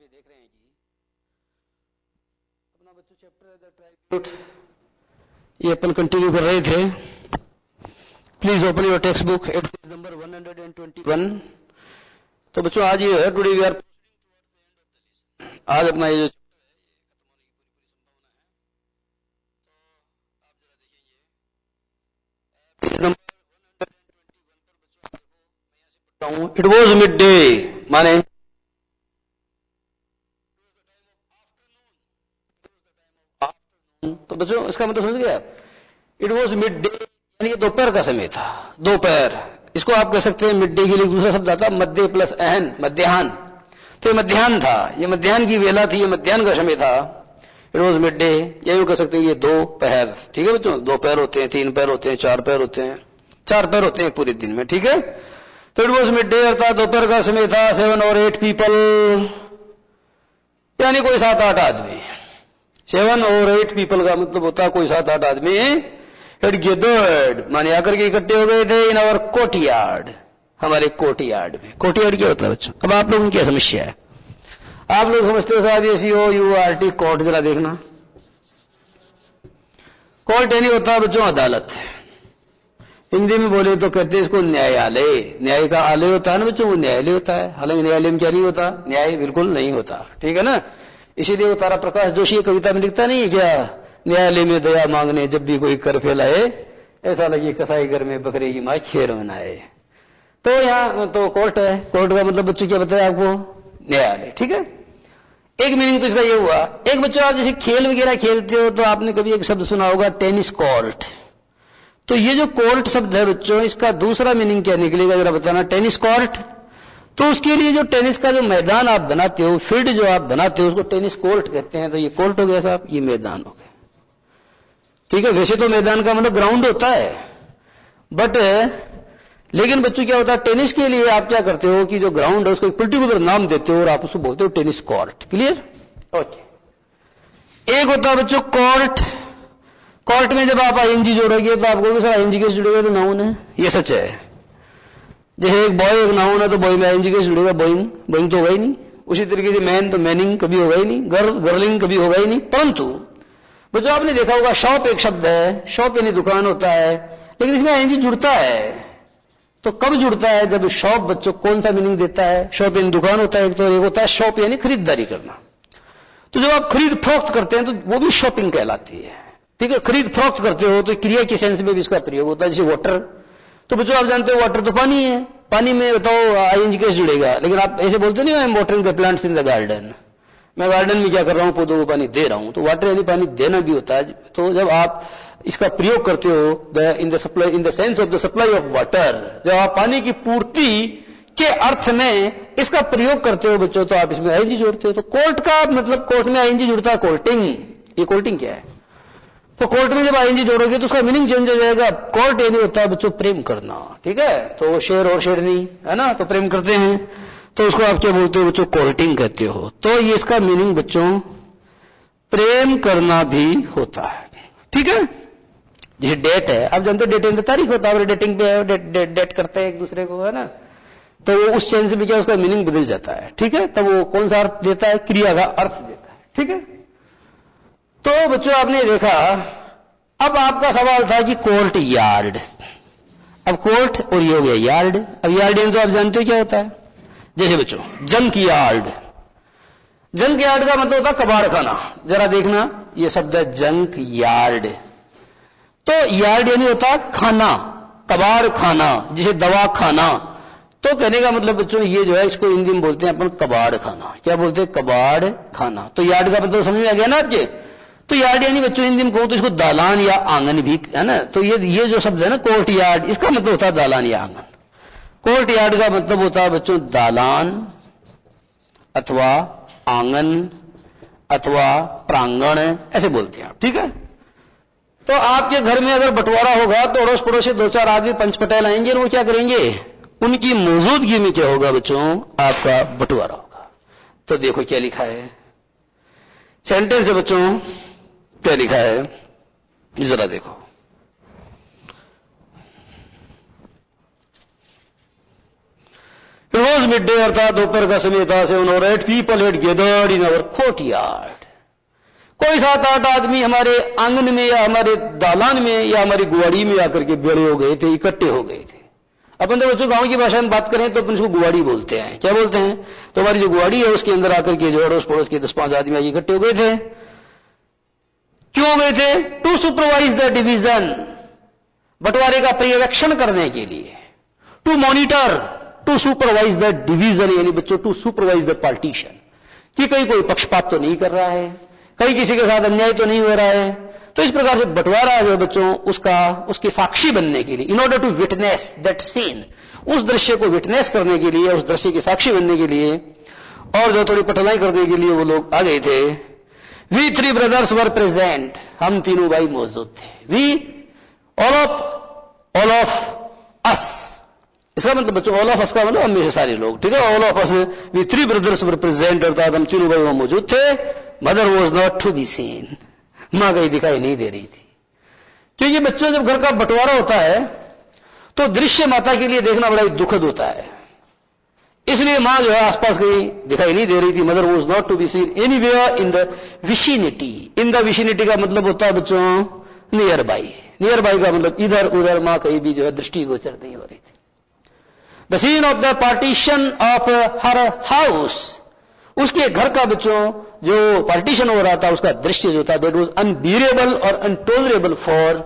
ये देख रहे हैं कि अपना बच्चों चैप्टर है द ट्राइब्यूट, ये अपन कंटिन्यू कर रहे थे। Please open your text book at page number 121। तो बच्चों आज ये है टुडे वी आर, आज अपना ये जो इट वॉज मिड डे, माने तो बच्चों इसका मतलब समझ गया। इट वॉज मिड डे यानी कि दोपहर का समय था, दोपहर। इसको आप कह सकते हैं मिड डे के लिए दूसरा शब्द आता है मध्य प्लस अहन, मध्याह्न। तो ये मध्याह्न था, ये मध्याह्न की वेला थी, ये मध्याह्न का समय था। इट वॉज मिड डे, यही कह सकते हैं ये दोपहर। ठीक है बच्चों, दो पैर होते हैं, तीन पैर होते हैं, चार पैर होते हैं, चार पैर होते हैं पूरे दिन में। ठीक है, तो इट वॉज मिड डे अर्थात दोपहर का समय था। 7 or 8 पीपल यानी कोई 7-8 आदमी। 7 or 8 पीपल का मतलब होता है कोई 7-8 आदमी had gathered माने आकर के इकट्ठे हो गए थे इन आवर कोर्टयार्ड, हमारे कोर्टयार्ड में। कोर्टयार्ड क्या होता है बच्चों? अब आप लोगों की क्या समस्या है? आप लोग समझते हो साहब SEOURT कोर्ट, जरा देखना। कोर्ट यानी होता है बच्चों अदालत। हिंदी में बोले तो कहते हैं इसको न्यायालय। न्याय का आलय होता है ना बच्चों, वो न्यायालय होता है। हालांकि न्यायालय में क्या नहीं होता? न्याय बिल्कुल नहीं होता। ठीक है ना, इसीलिए वो तारा प्रकाश जोशी कविता में लिखता नहीं है क्या, न्यायालय में दया मांगने जब भी कोई कर फैलाए, ऐसा लगे कसाई घर में बकरे की मां खीर बनाए। तो यहां तो कोर्ट है, कोर्ट का मतलब बच्चों क्या बताया आपको? न्यायालय। ठीक है, एक मीनिंग तो इसका ये हुआ। एक बच्चों आप जैसे खेल वगैरह खेलते हो तो आपने कभी एक शब्द सुना होगा टेनिस कोर्ट। तो ये जो कोर्ट शब्द है बच्चों, इसका दूसरा मीनिंग क्या निकलेगा जरा बताना। टेनिस कोर्ट, तो उसके लिए जो टेनिस का जो मैदान आप बनाते हो, फील्ड जो आप बनाते हो, उसको टेनिस कोर्ट कहते हैं। तो ये कोर्ट हो गया साहब, ये मैदान हो गया। ठीक है, वैसे तो मैदान का मतलब ग्राउंड होता है, बट लेकिन बच्चों क्या होता है, टेनिस के लिए आप क्या करते हो कि जो ग्राउंड है उसको एक पर्टिकुलर नाम देते हो और आप उसको बोलते हो टेनिस कोर्ट। क्लियर? ओके। एक होता है बच्चों कोर्ट। कोर्ट में जब आप ING जोड़ोगे तो आप कहोगे सर ING कैसे जुड़ेगा? तो नाउन है, ये सच है। जैसे एक बॉय एक नाउन है तो बॉय में ING कैसे जुड़ेगा? बोइंग, बोइंग तो होगा ही नहीं। उसी तरीके से मैन तो मैनिंग कभी होगा ही नहीं, गर्ल गर्लिंग कभी होगा ही नहीं। परंतु बच्चों आपने देखा होगा शॉप एक शब्द है, शॉप यानी दुकान होता है, लेकिन इसमें ING जुड़ता है। तो कब जुड़ता है? जब शॉप बच्चों कौन सा मीनिंग देता है? शॉप यानी दुकान होता है एक, तो एक होता है शॉप यानी खरीदारी करना। तो जब आप खरीद फरोख्त करते हैं तो वो भी शॉपिंग कहलाती है। ठीक है, खरीद फरोख्त करते हो तो क्रिया के सेंस में भी इसका प्रयोग होता है। जैसे वाटर, तो बच्चों आप जानते हो वाटर तो पानी है, पानी में बताओ ING कैसे जुड़ेगा? लेकिन आप ऐसे बोलते नहीं I am watering the plants in the garden, मैं गार्डन में क्या कर रहा हूं, पौधों को पानी दे रहा हूं। तो वाटर यानी पानी देना भी होता है। तो जब आप इसका प्रयोग करते हो in the supply, in the sense of the supply of water, जब आप पानी की पूर्ति के अर्थ में इसका प्रयोग करते हो बच्चों, तो आप इसमें ING जोड़ते हो। तो कोर्ट का मतलब कोर्ट में ING जुड़ता है, कोर्टिंग। ये कोर्टिंग क्या है? तो कोर्ट में जब ING जोड़ोगे तो उसका मीनिंग चेंज हो जाएगा। कोर्ट यानी होता है बच्चों प्रेम करना। ठीक है, तो शेर और शेरनी है ना, तो प्रेम करते हैं, तो उसको आप क्या बोलते हो बच्चों? कोर्टिंग कहते हो। तो ये इसका मीनिंग बच्चों प्रेम करना भी होता है। ठीक है, जैसे डेट है, आप जानते हो डेट इन द तारीख होता है, डेटिंग पे डेट करते हैं एक दूसरे को, है ना, तो वो उस सेंस में क्या उसका मीनिंग बदल जाता है। ठीक है, तब वो कौन सा अर्थ देता है? क्रिया का अर्थ देता है। ठीक है, तो बच्चों आपने देखा। अब आपका सवाल था कि कोर्ट यार्ड, अब कोर्ट और ये हो गया यार्ड। अब यार्ड तो आप जानते हो क्या होता है? जैसे बच्चों जंक यार्ड, जंक यार्ड का मतलब होता है कबाड़ खाना। जरा देखना, ये शब्द है जंक यार्ड। तो यार्ड यानी होता है खाना, कबाड़ खाना, जैसे दवा खाना। तो कहने का मतलब बच्चों ये जो है इसको हिंदी में बोलते हैं अपन कबाड़ खाना। क्या बोलते हैं? कबाड़ खाना। तो यार्ड का मतलब समझ में आ गया ना आपके? तो यार्ड यानी बच्चों हिंदी में कहो तो इसको दालान या आंगन भी है ना। तो ये जो शब्द है ना कोर्ट यार्ड, इसका मतलब होता है दालान या आंगन। कोर्ट यार्ड का मतलब होता है बच्चों दालान अथवा आंगन अथवा प्रांगण, ऐसे बोलते हैं आप। ठीक है, तो आपके घर में अगर बंटवारा होगा तो अड़ोस पड़ोस से 2-4 आदमी पंच पटेल आएंगे और वो क्या करेंगे? उनकी मौजूदगी में क्या होगा बच्चों? आपका बंटवारा होगा। तो देखो क्या लिखा है, सेंटेंस है बच्चों, क्या लिखा है जरा देखो। It was was midday अर्थात दोपहर का समय था 7 or 8 people had gathered in our courtyard. कोई 7-8 आदमी हमारे आंगन में या हमारे दालान में या हमारी गुवाड़ी में आकर के बेड़े हो गए थे, इकट्ठे हो गए थे। अपन तो बच्चों गांव की भाषा में बात करें तो अपन उसको गुवाड़ी बोलते हैं। क्या बोलते हैं? तो हमारी जो गुवाड़ी है उसके अंदर आकर के जो अड़ोस पड़ोस के 10-5 आदमी आगे इकट्ठे हो गए थे। क्यों हो गए थे? टू सुपरवाइज द डिवीजन, बंटवारे का पर्यवेक्षण करने के लिए। To monitor, to supervise the division, यानी बच्चों टू सुपरवाइज द पार्टीशन, कि कहीं कोई पक्षपात तो नहीं कर रहा है, कहीं किसी के साथ अन्याय तो नहीं हो रहा है। तो इस प्रकार से बंटवारा जो बच्चों उसके साक्षी बनने के लिए, in order to witness that scene, उस दृश्य को विटनेस करने के लिए, उस दृश्य के साक्षी बनने के लिए और जो थोड़ी पटलाई करने के लिए वो लोग आ गए थे। वी 3 brothers वर प्रेजेंट, हम तीनों भाई मौजूद थे। वी ऑल ऑफ अस, इसका मतलब बच्चों ऑल ऑफ अस का मतलब हम में से सारे लोग, ठीक है। All of us, we 3 brothers were present, अर्थात हम तीनों भाई वहां मौजूद थे। Mother was not to be seen, मां कहीं दिखाई नहीं दे रही थी। क्योंकि बच्चों जब घर का बंटवारा होता है तो दृश्य माता के लिए देखना बड़ा ही दुखद होता है, इसलिए मां जो है आसपास कहीं दिखाई नहीं दे रही थी। Mother was not to be seen anywhere in the vicinity. In the vicinity का मतलब होता है बच्चों नियर बाई। नियर बाई का मतलब इधर उधर मां कहीं भी जो है दृष्टिगोचर नहीं हो रही थी। The scene of the partition of her house, उसके घर का बच्चों जो पार्टीशन हो रहा था उसका दृश्य जो था, दैट वाज अनबियरेबल और अनटोलरेबल फॉर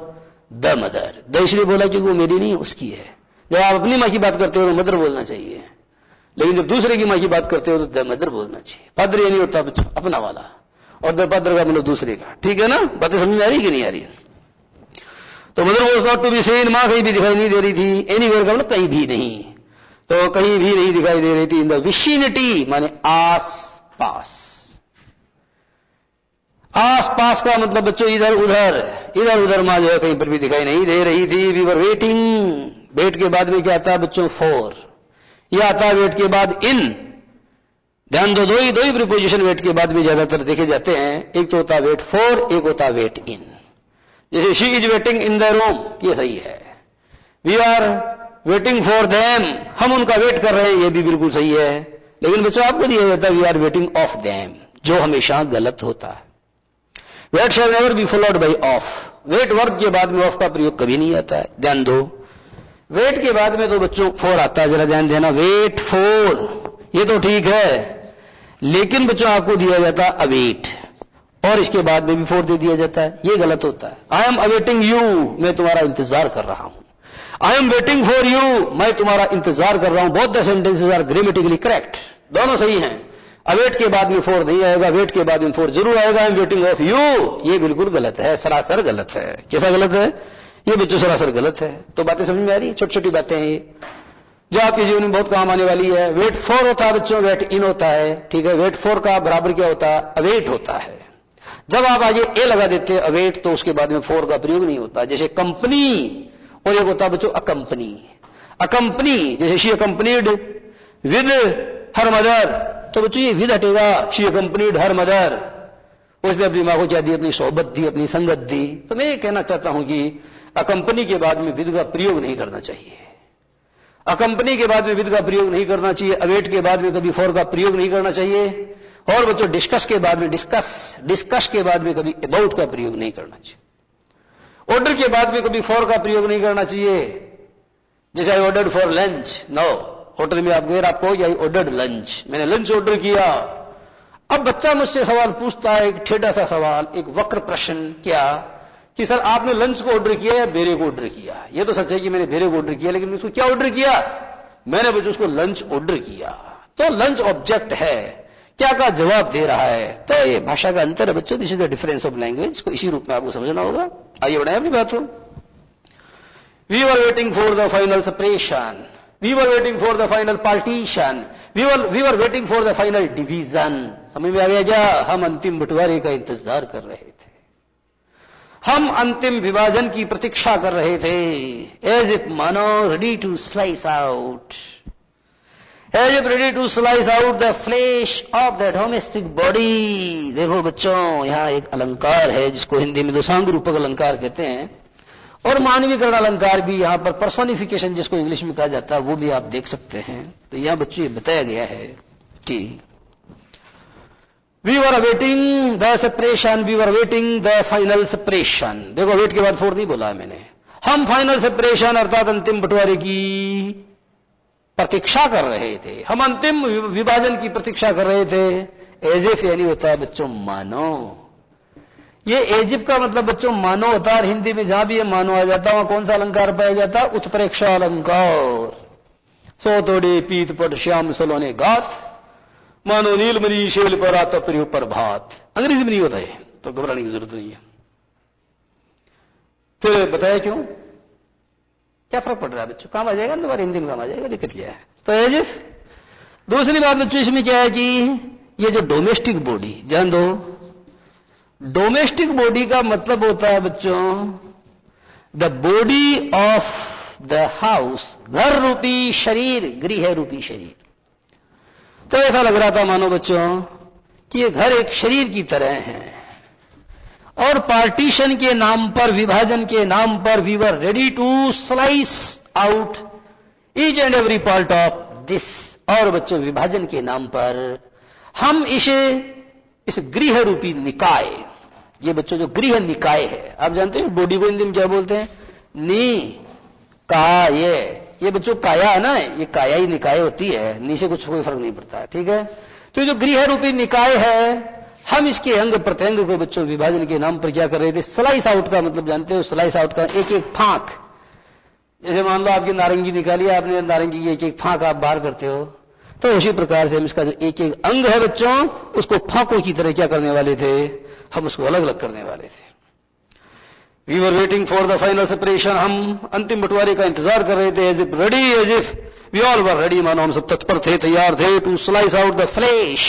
द मदर। द इसलिए बोला क्योंकि वो मेरी नहीं उसकी है। जब आप अपनी मां की बात करते हो तो मदर बोलना चाहिए, लेकिन जब दूसरे की मां की बात करते हो तो द मदर बोलना चाहिए। पादर ये नहीं होता बच्चों अपना वाला, और द पादर का मतलब दूसरे का, ठीक है ना। बातें समझ में आ रही कि नहीं आ रही? तो mother was not to be seen, मां कहीं भी दिखाई नहीं दे रही थी। एनीवेयर का मतलब कहीं भी नहीं, तो कहीं भी नहीं दिखाई दे रही थी। इन द विसिनिटी माने आस पास। आस पास का मतलब बच्चों इधर उधर, इधर उधर मां जो है कहीं पर भी दिखाई नहीं दे रही थी। वी वर वेटिंग, वेट के बाद में क्या आता है बच्चों? फॉर। यह आता है वेट के बाद इन। ध्यान दो, दो ही प्रीपोजिशन वेट के बाद भी ज्यादातर देखे जाते हैं। एक तो होता है वेट फॉर, एक होता है वेट इन। जैसे she is waiting in the room, ये सही है। We are waiting for them, हम उनका वेट कर रहे हैं, ये भी बिल्कुल सही है। लेकिन बच्चों आपको दिया जाता है we are waiting of them, जो हमेशा गलत होता है। Wait shall never be followed by of. Wait verb के बाद में ऑफ का प्रयोग कभी नहीं आता है। ध्यान दो, वेट के बाद में तो बच्चों फॉर आता है, जरा ध्यान देना। वेट फॉर ये तो ठीक है, लेकिन बच्चों आपको दिया जाता है अवेट, और इसके बाद में भी फॉर दे दिया जाता है, ये गलत होता है। आई एम अवेटिंग यू, मैं तुम्हारा इंतजार कर रहा हूं। I am waiting for you, मैं तुम्हारा इंतजार कर रहा हूं। Both the sentences are grammatically correct, दोनों सही हैं। अवेट के बाद में फॉर नहीं आएगा, वेट के बाद में फॉर जरूर आएगा। आई एम वेटिंग ऑफ यू, ये बिल्कुल गलत है, सरासर गलत है। कैसा गलत है? ये बच्चों सरासर गलत है। तो बातें समझ में आ रही? छोटी छोटी बातें हैं ये, जो आपके जीवन में बहुत काम आने वाली है। वेट फॉर होता है बच्चों, वेट इन होता है, ठीक है। वेट फॉर का बराबर क्या होता है? अवेट होता है। जब आप आगे ए लगा देते हैं अवेट, तो उसके बाद में फॉर का प्रयोग नहीं होता। जैसे कंपनी, और एक होता है बच्चों अकंपनी। अकंपनी जैसे she accompanied with her mother, तो बच्चों ये विद हटेगा। शी अकंपनीड हर मदर, उसने अपनी मां को क्या दी? अपनी सोहबत दी, अपनी संगत दी। तो मैं ये कहना चाहता हूं कि अकंपनी के बाद में विद का प्रयोग नहीं करना चाहिए। अकंपनी के बाद में विद का प्रयोग नहीं करना चाहिए। अवेट के बाद में कभी फॉर का प्रयोग नहीं करना चाहिए। और बच्चों डिस्कस के बाद में डिस्कस के बाद में कभी अबाउट का प्रयोग नहीं करना चाहिए। ऑर्डर के बाद में कभी फॉर का प्रयोग नहीं करना चाहिए। जैसे I ordered for lunch, no, hotel में आपको आई ऑर्डर्ड लंच, मैंने लंच ऑर्डर किया। अब बच्चा मुझसे सवाल पूछता है, एक ठेडा सा सवाल, एक वक्र प्रश्न, क्या कि सर आपने लंच को ऑर्डर किया या बेरे को ऑर्डर किया? ये तो सच है कि मैंने बेरे को ऑर्डर किया, लेकिन उसको क्या ऑर्डर किया? मैंने बच्चों उसको लंच ऑर्डर किया। तो लंच ऑब्जेक्ट है, क्या का जवाब दे रहा है। तो ये भाषा का अंतर है बच्चों, this is the difference of language. इसको इसी रूप में आपको समझना होगा। आइए बढ़ाएं अपनी बात को। We were waiting for the final separation, we were waiting for the final partition, we were waiting for the final division. समझ में आ गया क्या? हम अंतिम बंटवारे का इंतजार कर रहे थे, हम अंतिम विभाजन की प्रतीक्षा कर रहे थे। एज इफ मानो ready to slice out, as if ready to slice out the flesh of the domestic body. देखो बच्चों, यहां एक अलंकार है जिसको हिंदी में दोषांग रूपक अलंकार कहते हैं, और मानवीकरण अलंकार भी यहां पर पर्सोनिफिकेशन जिसको इंग्लिश में कहा जाता है वो भी आप देख सकते हैं। तो यहां बच्चों ये बताया गया है कि we were awaiting the separation, we were awaiting the final separation. देखो वेट के बाद फोर नहीं बोला है मैंने। हम फाइनल सेपरेशन अर्थात अंतिम बंटवारे की प्रतीक्षा कर रहे थे, हम अंतिम विभाजन की प्रतीक्षा कर रहे थे। एज इफ यानी होता है बच्चों मानो। ये एजिप का मतलब बच्चों मानो होता है। हिंदी में जहां भी ये मानो आ जाता है वहां कौन सा अलंकार पाया जाता है? उत्प्रेक्षा अलंकार। सो तोड़े पीत पट श्याम सलोने गात, मानो नीलमणि शेल पर आता प्रिय पर भात। अंग्रेजी में नहीं होता है तो घबराने की जरूरत नहीं है। फिर बताया क्यों, क्या फर्क पड़ रहा है बच्चों? काम आ जाएगा ना तुम्हारे, हिंदी में काम आ जाएगा, दिक्कत क्या है? तो एजिफ। दूसरी बात बच्चों इसमें क्या है कि ये जो डोमेस्टिक बॉडी, ध्यान दो, डोमेस्टिक बॉडी का मतलब होता है बच्चों the body of the house, घर रूपी शरीर, गृह रूपी शरीर। तो ऐसा लग रहा था मानो बच्चों कि ये घर एक शरीर की तरह है और पार्टीशन के नाम पर, विभाजन के नाम पर we were ready to slice out each and every part of this. और बच्चों विभाजन के नाम पर हम इस गृह रूपी निकाय, ये बच्चों जो गृह निकाय है, आप जानते हैं बॉडी को हिंदी में क्या बोलते हैं? निकाय। ये बच्चों काया है ना, ये काया ही निकाय होती है, नी से कुछ कोई फर्क नहीं पड़ता है, ठीक है? तो जो गृह रूपी निकाय है, हम इसके अंग प्रत्यंग को बच्चों विभाजन के नाम पर क्या कर रहे थे? स्लाइस आउट का मतलब जानते हो? स्लाइस आउट का एक एक फांक। जैसे मान लो आपकी नारंगी निकाली, आपने नारंगी की एक एक फांक आप बाहर करते हो, तो उसी प्रकार से हम इसका जो एक एक अंग है बच्चों उसको फांकों की तरह क्या करने वाले थे? हम उसको अलग अलग करने वाले थे। We were waiting for the final separation, हम अंतिम बंटवारे का इंतजार कर रहे थे। As if ready, as if we all were ready, मानो हम सब तत्पर थे, तैयार थे। To slice out the flesh,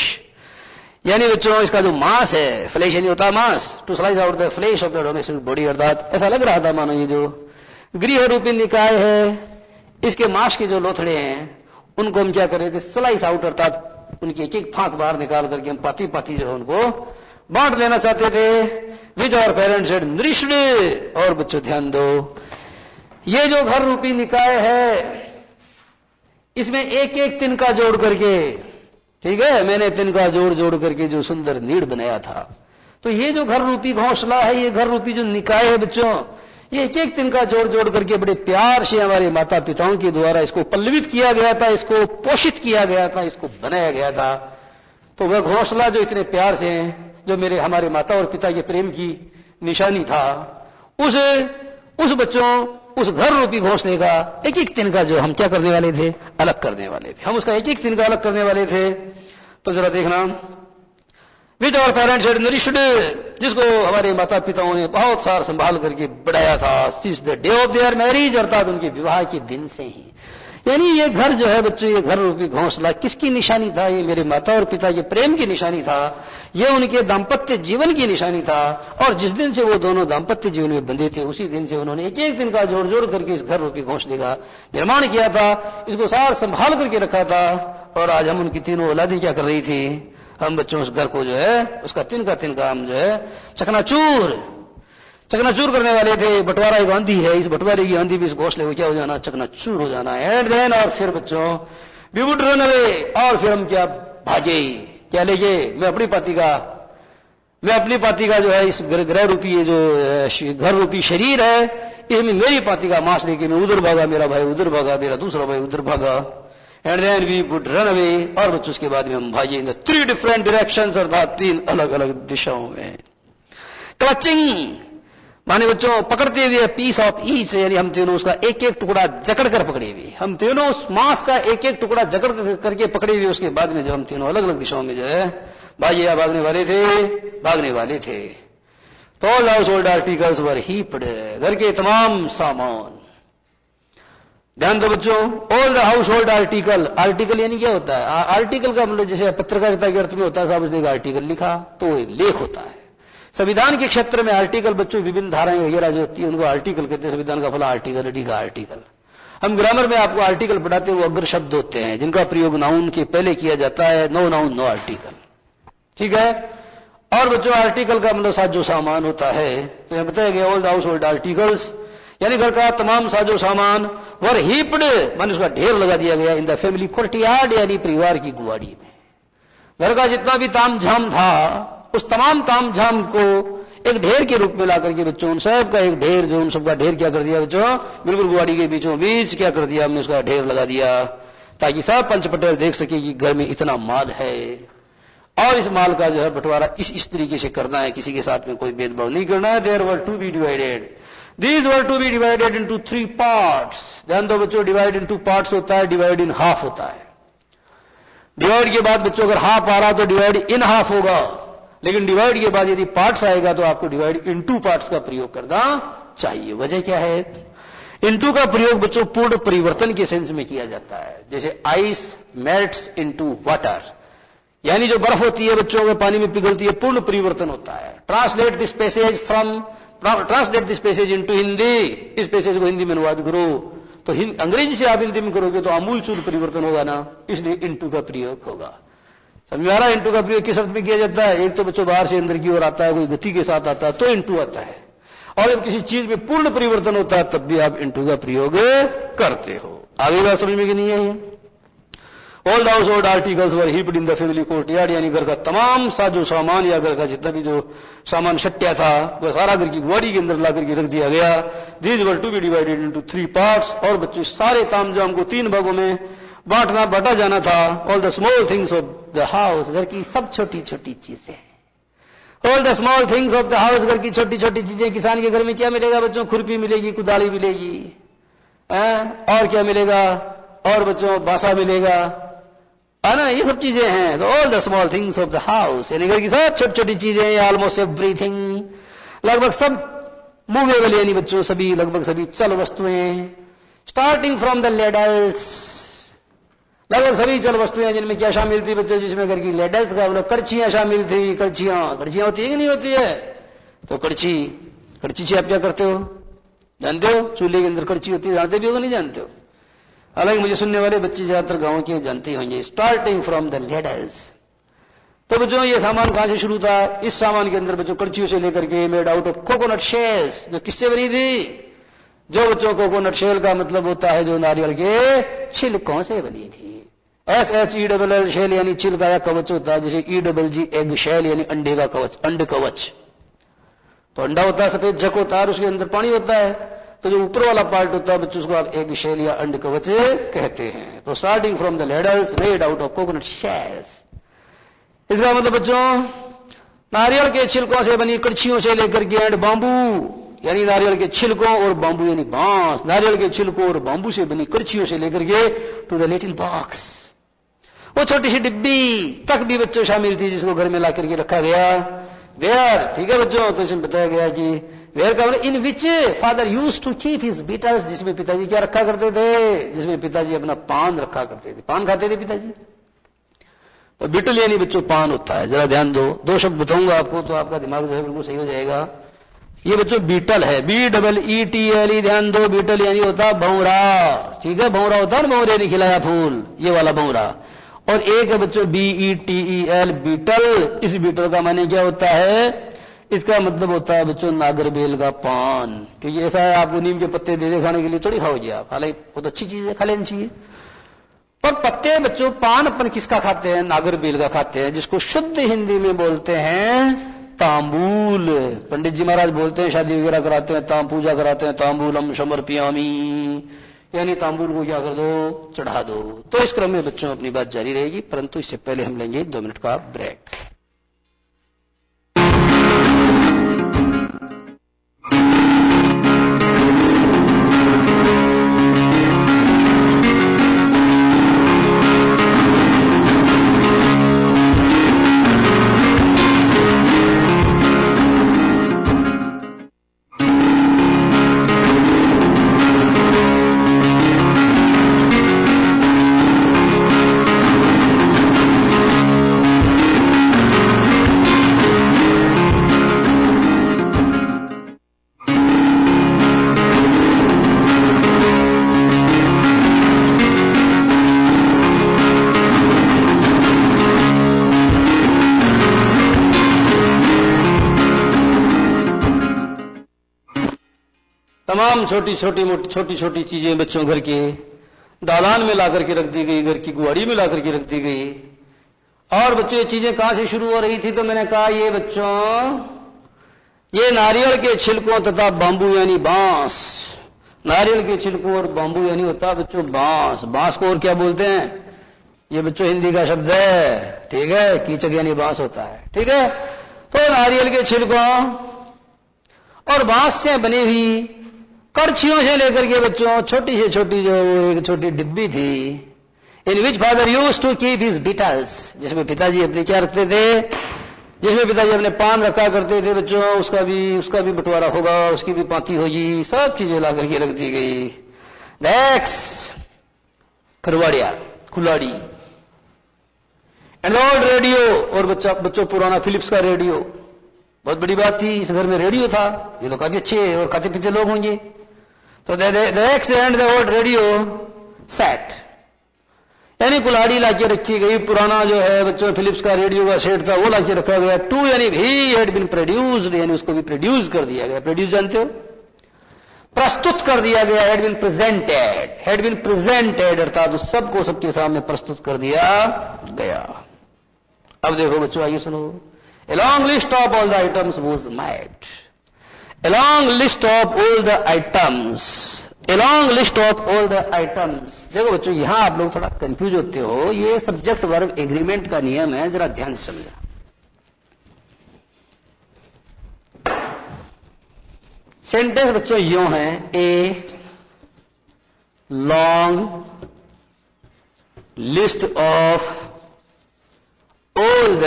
यानी बच्चों इसका जो मांस है, फ्लेश यानी होता है मांस, to slice out the flesh of the domestic body, अर्थात ऐसा लग रहा था मानो ये जो गृह रूपी निकाय है, इसके मांस के जो लोथड़े हैं उनको हम क्या कर रहे थे? स्लाइस आउट, अर्थात उनकी एक एक फांक बाहर निकाल करके हम पाती पाती जो है उनको बांट लेना चाहते थे। Which our parents had nourished. और बच्चों ध्यान दो, ये जो घर रूपी निकाय है इसमें एक एक तिनका जोड़ करके, ठीक है, मैंने तिनका जोड़ जोड़ करके जो सुंदर नीड़ बनाया था। तो ये जो घर रूपी घोंसला है, ये घर रूपी जो निकाय है बच्चों, ये एक एक तिनका जोड़ जोड़ करके बड़े प्यार से हमारे माता पिताओं के द्वारा इसको पल्लवित किया गया था, इसको पोषित किया गया था, इसको बनाया गया था। तो वह घोंसला जो इतने प्यार से, जो हमारे माता और पिता के प्रेम की निशानी था, उस बच्चों उस घर रूपी घोंसले का एक एक तिनका जो हम क्या करने वाले थे? अलग करने वाले थे। हम उसका एक एक तिनका अलग करने वाले थे। तो जरा देखना, which our parents had nourished, जिसको हमारे माता पिताओं ने बहुत सार संभाल करके बढ़ाया था, since the day of their marriage, अर्थात उनके विवाह के दिन से ही। यानी ये घर जो है बच्चों, ये घर रूपी घोंसला किसकी निशानी था? ये मेरे माता और पिता के प्रेम की निशानी था, ये उनके दाम्पत्य जीवन की निशानी था। और जिस दिन से वो दोनों दाम्पत्य जीवन में बंधे थे, उसी दिन से उन्होंने एक एक दिन का जोड़ जोड़ करके इस घर रूपी घोंसले का निर्माण किया था, इसको सार संभाल करके रखा था। और आज हम उनकी तीनों औलादें क्या कर रही थी? हम बच्चों उस घर को जो है उसका तिनका तिनका हम जो है चकनाचूर करने वाले थे। बंटवारा एक आंधी है, इस बंटवारे की आंधी भी इस घोंसले को क्या हो जाना? चकनाचूर हो जाना। एंड देन, और फिर बच्चों वी वुड रन अवे, और फिर हम क्या भागे? क्या लेके? मैं अपनी पाती का जो है इस ग्रह रूपी ये जो घर रूपी शरीर है, इसमें मेरी पाती का मांस लेके मैं उधर भागा, मेरा भाई उधर भागा, मेरा दूसरा भाई उधर भागा। And then we would run away, और बच्चों उसके बाद में हम भागे इन 3 डिफरेंट डायरेक्शंस, अर्थात 3 अलग अलग दिशाओं में। क्लचिंग माने बच्चों पकड़ते हुए, पीस ऑफ ईच, यानी हम तीनों उसका एक एक टुकड़ा जकड़ कर पकड़े हुए, हम तीनों उस मांस का एक एक टुकड़ा जकड़ करके पकड़े हुए। उसके बाद में जो हम तीनों अलग अलग दिशाओं में जो है भागने वाले थे। तो ऑल हाउस होल्ड आर्टिकल्स वर हीप्ड, घर के तमाम सामान। ध्यान दो बच्चों, all the house hold article यानी क्या होता है? आर्टिकल का मतलब जैसे पत्रकारिता के अर्थ में होता है, साहब उसने आर्टिकल लिखा तो लेख होता है। संविधान के क्षेत्र में आर्टिकल बच्चों विभिन्न धाराएं वगैरह जो होती है उनको आर्टिकल कहते हैं। संविधान का फला आर्टिकल, रेडी का आर्टिकल। हम ग्रामर में आपको आर्टिकल पढ़ाते हैं, वो अग्र शब्द होते हैं जिनका प्रयोग नाउन के पहले किया जाता है। नो नाउन नो आर्टिकल, ठीक है। और बच्चों आर्टिकल का मतलब साथ जो सामान होता है, तो यह बताया गया all the house hold articles, यानी घर का तमाम साजो सामान वर हीप्ड माने उसका ढेर लगा दिया गया इन द फैमिली कोर्टयार्ड यानी परिवार की गुवाड़ी में। घर का जितना भी तामझाम था उस तमाम तामझाम को एक ढेर के रूप में लाकर के बच्चों उन सब का एक ढेर जो उन सबका ढेर क्या कर दिया बच्चों, बिल्कुल गुवाड़ी के बीचों बीच क्या कर दिया हमने उसका ढेर लगा दिया ताकि सब पंच पटेल देख सके कि घर में इतना माल है और इस माल का जो है बंटवारा इस तरीके से करना है, किसी के साथ में कोई भेदभाव नहीं करना है। There were to be divided, these were to be divided into 3 parts. ध्यान दो बच्चों, डिवाइड इनटू पार्ट्स होता है, डिवाइड इन हाफ होता है। डिवाइड के बाद बच्चों अगर हाफ आ रहा तो डिवाइड इन हाफ होगा, लेकिन डिवाइड के बाद यदि पार्ट्स आएगा तो आपको डिवाइड इनटू पार्ट्स का प्रयोग करना चाहिए। वजह क्या है? इनटू का प्रयोग बच्चों पूर्ण परिवर्तन के सेंस में किया जाता है, जैसे आइस मेल्ट्स इनटू वाटर, यानी जो बर्फ होती है बच्चों में पानी में पिघलती है, पूर्ण परिवर्तन होता है। Translate this passage into Hindi, इस पैसेज को हिंदी में अनुवाद करो तो अंग्रेजी से आप हिंदी में करोगे तो आमूलचूल परिवर्तन होगा ना, इसलिए इनटू का प्रयोग होगा। समझ में आ रहा है? इनटू का प्रयोग किस अर्थ में किया जाता है? एक तो बच्चों बाहर से अंदर की ओर आता है, कोई गति के साथ आता है तो इनटू आता है, और जब किसी चीज में पूर्ण परिवर्तन होता है तब भी आप इनटू का प्रयोग करते हो। आगे बात समझ में कि नहीं है? All the household articles were heaped in the family courtyard, यानी घर का तमाम साजो सामान या घर का जितना भी जो सामान शट्या था वह सारा घर की गुवाड़ी के अंदर ला करके रख दिया गया। These were to be divided into 3 parts, और बच्चों सारे तामझाम को 3 भागों में बांटा जाना था। All the small things of the house, घर की सब छोटी छोटी चीजें। All the small things of the house, घर की छोटी छोटी चीजें। किसान के घर में क्या मिलेगा बच्चों? खुरपी मिलेगी, कुदाली मिलेगी, और क्या मिलेगा? और बच्चों बासा मिलेगा, है ना, ये सब चीजें हैं। तो all the small things of the house, यानी घर की सब छोटी छोटी चीजें, ऑलमोस्ट एवरीथिंग, लगभग सब मूवेबल, यानी बच्चों सभी लगभग सभी चल वस्तुएं। स्टार्टिंग फ्रॉम द लेडल्स, लगभग सभी चल वस्तुएं जिनमें क्या शामिल थी बच्चों? जिसमें घर की लेडल्स का मतलब करछियां शामिल थी। करछियां होती है कि नहीं होती है? तो करछी से आप क्या करते हो? जानते हो? चूल्हे के अंदर करछी होती है, जानते भी हो कि नहीं जानते हो? हालांकि मुझे सुनने वाले बच्चे ज्यादातर गांव के जानते होंगे। स्टार्टिंग फ्रॉम द लेडल्स, तो बच्चों ये सामान कहां से शुरू था? इस सामान के अंदर बच्चों करछियों से लेकर के made out of coconut shells, जो किससे बनी थी? जो बच्चों कोकोनट शेल का मतलब होता है जो नारियल के छिलकों से बनी थी। SHELL शेल यानी छिलका या कवच होता है, जैसे EGG एग शेल यानी अंडे का कवच, अंड कवच। तो अंडा होता है, सफेद जक होता है, उसके अंदर पानी होता है, तो जो ऊपर वाला पार्ट होता है बच्चों उसको आप एग शेल या अंड कवच कहते हैं। तो starting from the ladles made out of coconut shells, इसका मतलब बच्चों नारियल के छिलकों से बनी करछियों से लेकर के एंड बांबू, यानी नारियल के छिलकों और बांबू यानी बांस, नारियल के छिलकों और बांबू से बनी करछियों से लेकर के टू द लिटिल बॉक्स, वो छोटी सी डिब्बी तक भी बच्चों शामिल थी जिसको घर में ला करके रखा गया। वेयर, ठीक है बच्चों, तो इसमें बताया गया कि वेयर का मतलब in which father used to keep his betels, जिसमें पिताजी क्या रखा करते थे? जिसमें पिताजी अपना पान रखा करते थे। पान खाते थे पिताजी, तो बीटल यानी बच्चों पान होता है। जरा ध्यान दो, 2 शब्द बताऊंगा आपको तो आपका दिमाग जो है बिल्कुल सही हो जाएगा। ये बच्चों बीटल है, BEETLE, ध्यान दो। बीटल यानी होता है भंवरा, ठीक है, भंवरा होता है ना, भंवरे ने खिलाया फूल, ये वाला भंवरा। और एक है बच्चों BETEL, बीटल। इस बीटल का माने क्या होता है? इसका मतलब होता है बच्चों नागरबेल का पान, क्योंकि ऐसा है आपको नीम के पत्ते दे दे खाने के लिए थोड़ी खाओगे आप, हालांकि बहुत अच्छी चीज है, खा लेनी चाहिए। पर पत्ते बच्चों पान अपन किसका खाते हैं? नागरबेल का खाते हैं, जिसको शुद्ध हिंदी में बोलते हैं तांबूल। पंडित जी महाराज बोलते हैं, शादी वगैरह कराते हैं, पूजा कराते हैं, तांबूलम समर्पयामि, यानी तांबूल को क्या कर दो? चढ़ा दो। तो इस क्रम में बच्चों अपनी बात जारी रहेगी, परंतु इससे पहले हम लेंगे 2 मिनट का ब्रेक। तमाम छोटी छोटी चीजें बच्चों घर के दालान में ला करके रख दी गई, घर की गुआड़ी में ला करके रख दी गई। और बच्चों ये चीजें कहां से शुरू हो रही थी? तो मैंने कहा ये बच्चों ये नारियल के छिलकों तथा बांबू यानी बांस, नारियल के छिलकों और बांबू यानी होता है बच्चों बांस। बांस को और क्या बोलते हैं? ये बच्चों हिंदी का शब्द है, ठीक है, कीचक यानी बांस होता है, ठीक है। तो नारियल के छिलकों और बांस से बनी हुई करछियों से लेकर के बच्चों छोटी से छोटी जो एक छोटी डिब्बी थी, in which father used to keep his betels, जिसमें पिताजी अपने क्या रखते थे? जिसमें पिताजी अपने पान रखा करते थे बच्चों, उसका भी बंटवारा होगा, उसकी भी पाती होगी, सब चीजें ला करके रख दी गई। नेक्स्ट खरवाड़िया, कुल्हाड़ी, एंड्रॉइड रेडियो, और बच्चों पुराना फिलिप्स का रेडियो, बहुत बड़ी बात थी, इस घर में रेडियो था, ये तो काफी अच्छे और खाते पीते लोग होंगे। तो next and the old radio set, यानी कुल्हाड़ी लाके रखी गई, पुराना जो है बच्चों फिलिप्स का रेडियो का सेट था वो लाके रखा गया। टू यानी ही हैड बीन प्रोड्यूस्ड, यानी उसको भी प्रोड्यूस कर दिया गया। प्रोड्यूस जानते हो? प्रस्तुत कर दिया गया। हैड बीन प्रेजेंटेड अर्थात उस सबको सबके सामने प्रस्तुत कर दिया गया। अब देखो बच्चों, आइए सुनो। A long list of all the items was made. A long list of all the items. A long list of all the items. देखो बच्चों, यहां आप लोग थोड़ा कंफ्यूज होते हो। ये सब्जेक्ट वर्ब एग्रीमेंट का नियम है, जरा ध्यान से समझा। सेंटेंस बच्चों यूं है, ए long list of all the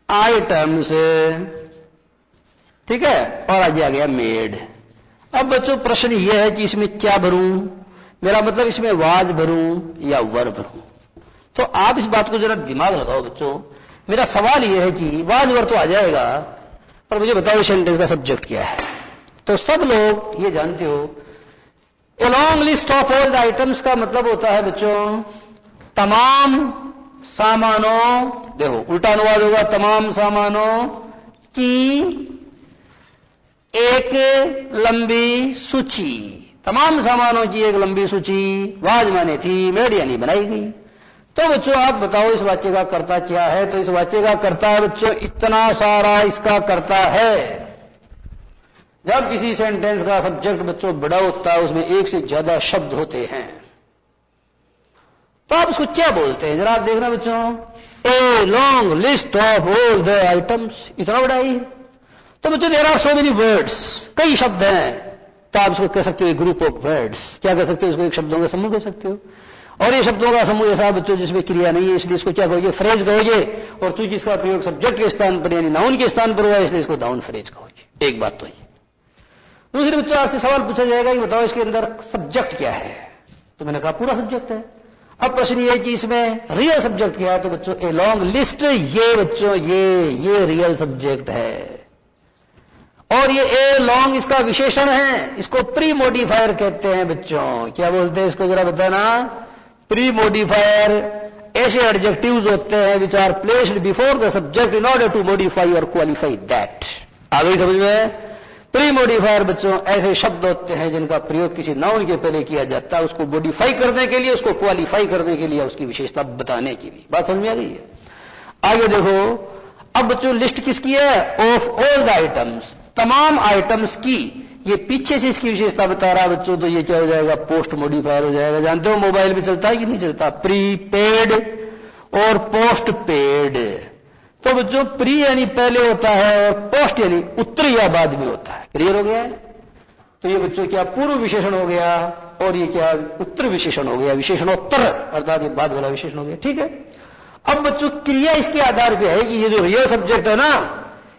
items, ठीक है, और आगे आ गया मेड। अब बच्चों प्रश्न यह है कि इसमें क्या भरूं? मेरा मतलब इसमें वाज भरूं या वर भरूं? तो आप इस बात को जरा दिमाग लगाओ बच्चों। मेरा सवाल यह है कि वाज वर तो आ जाएगा, पर मुझे बताओ सेंटेंस का सब्जेक्ट क्या है? तो सब लोग ये जानते हो, ए long list of all the items का मतलब होता है बच्चों तमाम सामानों, देखो उल्टा अनुवाद होगा, तमाम सामानों की एक लंबी सूची, तमाम सामानों की एक लंबी सूची वाज माने थी, मेड यानी बनाई गई। तो बच्चों आप बताओ इस वाक्य का कर्ता क्या है? तो इस वाक्य का कर्ता है बच्चों इतना सारा, इसका कर्ता है। जब किसी सेंटेंस का सब्जेक्ट बच्चों बड़ा होता है, उसमें एक से ज्यादा शब्द होते हैं, तो आप उसको क्या बोलते हैं? जरा आप देखना बच्चों, a long list of all the items, इतना बड़ा ही। तो बच्चों there are so many words, कई शब्द हैं, तो आप इसको कह सकते हो ग्रुप ऑफ वर्ड्स। क्या कह सकते हो? इसको एक शब्दों का समूह कह सकते हो। और ये शब्दों का समूह ऐसा बच्चों जिसमें क्रिया नहीं है, इसलिए इसको क्या कहोगे? फ्रेज कहोगे। और चूंकि इसका प्रयोग सब्जेक्ट के स्थान पर यानी नाउन के स्थान पर हुआ, इसलिए इसको नाउन फ्रेज कहोगे। एक बात तो ये। दूसरे बच्चों आपसे सवाल पूछा जाएगा कि बताओ इसके अंदर सब्जेक्ट क्या है? तो मैंने कहा पूरा सब्जेक्ट है। अब प्रश्न ये है कि इसमें रियल सब्जेक्ट क्या है? तो बच्चों ए लॉन्ग लिस्ट, ये बच्चों ये रियल सब्जेक्ट है। और ये ए लॉन्ग इसका विशेषण है, इसको प्री मॉडिफायर कहते हैं बच्चों। क्या बोलते हैं इसको? जरा बताना। प्री मॉडिफायर ऐसे एडजेक्टिव्स होते हैं which are placed before the subject in order to modify और क्वालिफाई दैट। आ गई समझ में? प्री मॉडिफायर बच्चों ऐसे शब्द होते हैं जिनका प्रयोग किसी नाउन के पहले किया जाता है, उसको मॉडिफाई करने के लिए, उसको क्वालिफाई करने के लिए, उसकी विशेषता बताने के लिए। बात समझ में आ गई है? आगे देखो, अब बच्चों लिस्ट किसकी है? ऑफ ऑल द आइटम्स, तमाम आइटम्स की। ये पीछे से इसकी विशेषता बता रहा है बच्चों, तो ये क्या हो जाएगा? पोस्ट मॉडिफायर हो जाएगा। जानते हो मोबाइल में चलता है कि नहीं चलता? प्रीपेड और पोस्ट पेड। तो बच्चों प्री यानी पहले होता है और पोस्ट यानी उत्तर या बाद में होता है। क्लियर हो गया है? तो ये बच्चों क्या पूर्व विशेषण हो गया और ये क्या उत्तर विशेषण हो गया, विशेषणोत्तर अर्थात ये बाद वाला विशेषण हो गया। ठीक है। अब बच्चों क्रिया इसके आधार पर है कि ये जो रियल सब्जेक्ट है ना,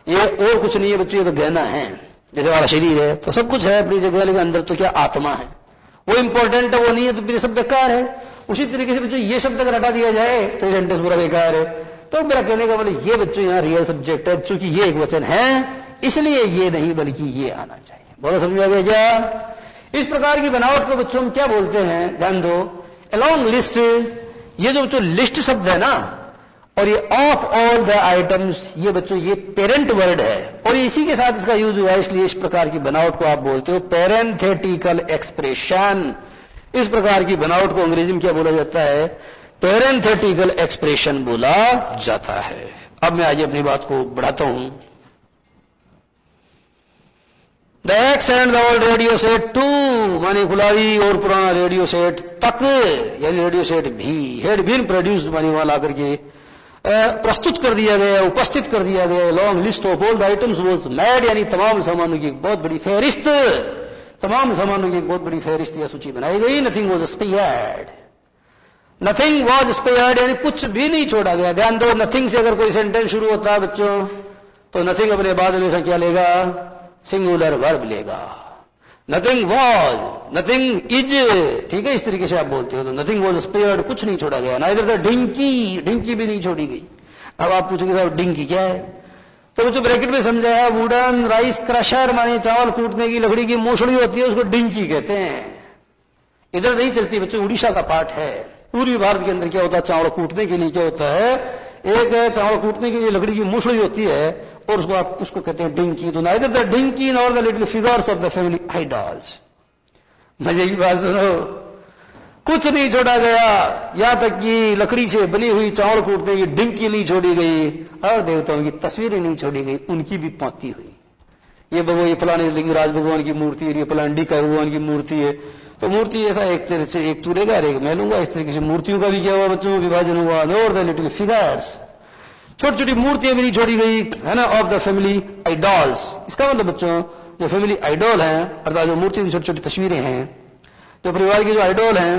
ये और कुछ नहीं है बच्चों, ये तो गहना है। जैसे हमारा शरीर है तो सब कुछ है अपनी जगह, लेकिन अंदर तो क्या आत्मा है, वो इंपॉर्टेंट है, वो नहीं है तो फिर सब बेकार है। उसी तरीके से बच्चों ये शब्द अगर हटा दिया जाए तो ये सेंटेंस पूरा बेकार है। तो मेरा कहने का मतलब ये बच्चों यहाँ रियल सब्जेक्ट है, चूंकि ये एक वचन है इसलिए ये नहीं बल्कि ये आना चाहिए। बोलो समझ आ गया क्या? इस प्रकार की बनावट को बच्चों हम क्या बोलते हैं? ध्यान दो, अलोंग लिस्ट। ये जो बच्चों लिस्ट शब्द है ना, और ये ऑफ ऑल द आइटम्स, ये बच्चों ये पेरेंट वर्ड है और इसी के साथ इसका यूज हुआ है, इसलिए इस प्रकार की बनावट को आप बोलते हो पैरेंथेटिकल एक्सप्रेशन। इस प्रकार की बनावट को अंग्रेजी में क्या बोला जाता है? पैरेंथेटिकल एक्सप्रेशन बोला जाता है। अब मैं आगे अपनी बात को बढ़ाता हूं। The ex and the old radio set too, माने गुलाबी और पुराना रेडियो सेट तक, यानी रेडियो सेट भी हैड बीन प्रोड्यूस्ड, माने वहां लाकर के प्रस्तुत कर दिया गया, उपस्थित कर दिया गया। Long list of all the items was made, यानी तमाम सामानों की एक बहुत बड़ी फहरिस्त, तमाम सामानों की एक बहुत बड़ी फहरिस्त या सूची बनाई गई। Nothing was spared, nothing was spared, यानी कुछ भी नहीं छोड़ा गया। ध्यान दो, नथिंग से अगर कोई सेंटेंस शुरू होता है बच्चों, तो नथिंग अपने बाद में क्या लेगा? सिंगुलर वर्ब लेगा। नथिंग वॉज, नथिंग इज, ठीक है, इस तरीके से आप बोलते हो। तो नथिंग वॉज स्पेयर्ड, कुछ नहीं छोड़ा गया। नाइदर द डिंकी, डिंकी भी नहीं छोड़ी गई। अब आप पूछोगे साहब डिंकी क्या है? तो बच्चों ब्रैकेट में समझाया, वुडन राइस क्रशर, माने चावल कूटने की लकड़ी की मूसड़ी होती है, उसको डिंकी कहते हैं। इधर नहीं चलती बच्चों, उड़ीसा का पार्ट है। पूर्वी भारत के अंदर क्या होता है? चावल कूटने के लिए क्या होता है? एक चावल कूटने के लिए लकड़ी की मूसड़ी होती है और उसको आप उसको कहते हैं डिंकी। तो neither the dinky nor the little figures of the family idols. मजे की बात सुनो, कुछ नहीं छोड़ा गया, यहां तक कि लकड़ी से बनी हुई चावल कूटने की डिंकी नहीं छोड़ी गई और देवताओं की तस्वीरें नहीं छोड़ी गई, उनकी भी पाती हुई। ये भगवान, ये फलाने लिंगराज भगवान की मूर्ति है, ये फलांडी का भगवान की मूर्ति है। तो मूर्ति ऐसा एक तरह से एक तू लेगा और एक मैं लूंगा, इस तरीके से मूर्तियों का भी क्या हुआ बच्चों? विभाजन हुआ। नॉर द लिटिल फिगर्स, छोटी छोटी मूर्तियां भी नहीं छोड़ी गई, है ना, ऑफ द फैमिली आइडल्स। इसका मतलब बच्चों जो फैमिली आइडल हैं, अर्थात जो मूर्तियों की छोटी छोटी तस्वीरें हैं, जो परिवार की जो आइडल हैं,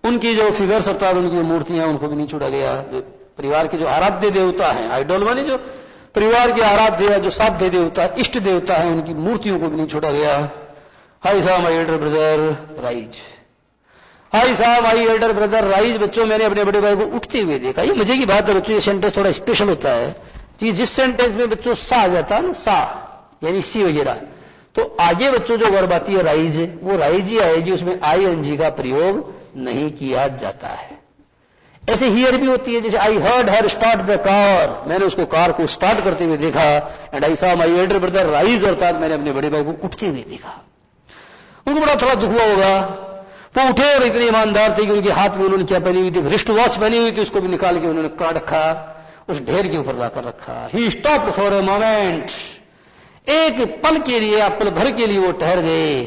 उनकी जो फिगर्स अर्थात उनकी जो मूर्तियां, उनको भी नहीं छोड़ा गया। जो परिवार के जो आराध्य देवता हैं, आइडल माने जो परिवार के आराध्य, जो साध्य देवता, इष्ट देवता है, उनकी मूर्तियों को भी नहीं छोड़ा गया। हाई साहब my elder brother rise, high साहब माई एल्डर ब्रदर राइज। बच्चों मैंने अपने बड़े भाई को उठते हुए देखा। ये मजे की बात है बच्चों, ये सेंटेंस थोड़ा स्पेशल होता है कि जिस सेंटेंस में बच्चों सा आ जाता है ना, सा यानी सी वगैरह, तो आगे बच्चों जो वर्ब आती है राइज, वो राइज ही आएगी, उसमें आईएनजी का प्रयोग नहीं किया जाता है। ऐसे हियर भी होती है, जैसे I heard her start the car, मैंने उसको कार को स्टार्ट करते हुए देखा। And I saw my elder brother rise, अर्थात मैंने अपने बड़े भाई को उठते हुए देखा। उनको बड़ा थोड़ा दुख हुआ होगा, वो उठे और इतने ईमानदार थे कि उनके हाथ में उन्होंने क्या पहनी हुई थी? रिस्ट वॉच पहनी हुई थी, उसको भी निकाल के उन्होंने काट रखा, उस ढेर के ऊपर लाकर रखा। He stopped for a moment, एक पल के लिए, आप पल भर के लिए वो ठहर गए।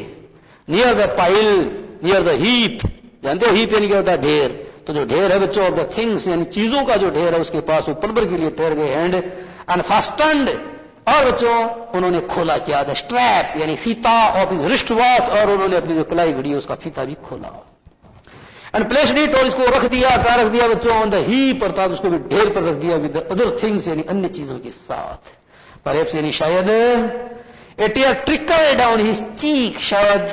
Near the pile, near the heap, जानते हो हीप यानी क्या होता है? ढेर। तो जो ढेर है बच्चों ऑफ द थिंग्स, यानी चीजों का जो ढेर है, उसके पास वो पल भर के लिए ठहर गए। एंड अनफास्टन्ड, और बच्चों उन्होंने खोला क्या? द स्ट्रैप, यानी फीता ऑफ हिज रिस्ट वॉच, और उन्होंने अपनी जो कलाई घड़ी है उसका फीता भी खोला। एंड प्लेस्ड इट, और इसको रख दिया, कहां रख दिया बच्चों? ऑन द हीप, अर्थात उसको भी ढेर पर रख दिया, विद अदर थिंग्स, यानी अन्य चीजों के साथ। परहैप्स, यानी शायद a tear trickle down his cheek, शायद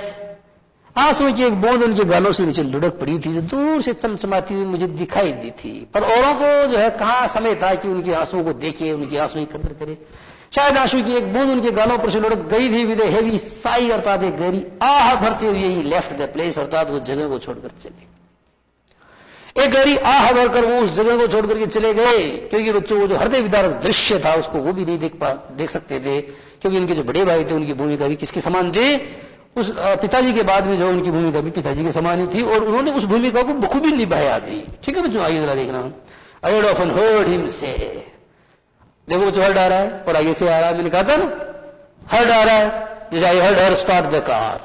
आंसू की एक बूंद उनके गालों से नीचे लुढ़क पड़ी थी, जो दूर से चमचमाती हुई मुझे दिखाई दी थी। पर औरों को जो है कहां समय था कि उनके आंसुओं को देखे, उनकी आंसुओं की कदर करे। शायद आंसू की एक बूंद उनके गालों पर से लुढ़क गई थी। विद ए हेवी साई, अर्थात एक गहरी आह भरते हुए ही लेफ्ट द प्लेस, अर्थात वो जगह को छोड़कर चले। एक गहरी आह भरकर वो उस जगह को छोड़कर के चले गए, क्योंकि बच्चों वो जो हृदय विदारक दृश्य था उसको वो भी नहीं देख सकते थे, क्योंकि उनके जो बड़े भाई थे उनकी भूमिका भी किसके समान थी? उस पिताजी के बाद में जो उनकी भूमिका भी पिताजी के समान ही थी, और उन्होंने उस भूमिका को बखूबी निभाया भी। ठीक है बच्चों, आगे जरा देखना। I had often heard him से, देखो बच्चों हर्ड आ रहा है और आगे से आ रहा है, मैंने कहा था ना हर्ड आ रहा है। जैसे I heard her start the car,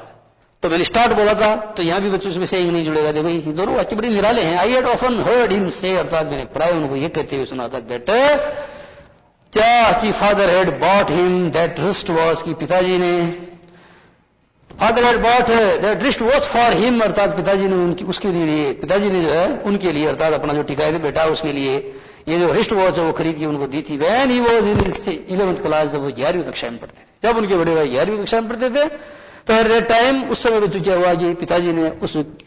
तो मैंने स्टार्ट बोला था, तो यहां भी बच्चों उसमें से ही नहीं जुड़ेगा। देखो ये दोनों वाक्य बड़े निराले हैं। I had often heard him से, अर्थात मैंने प्राय उनको ये कहते हुए सुना था दैट, क्या कि father had bought him that wrist watch, की पिताजी ने, father had bought that wrist watch for him, अर्थात पिताजी ने उनकी उसके लिए, पिताजी ने जो है उनके लिए, अर्थात अपना जो टिकायत बेटा उसके लिए ये जो रिस्ट वॉच है वो खरीद के उनको दी थी। When he was in 11th class, जब वो 11वीं कक्षा में पढ़ते थे, जब उनके बड़े भाई 11वीं कक्षा में पढ़ते थे, तो एट दैट टाइम उस समय बच्चों क्या हुआ कि पिताजी ने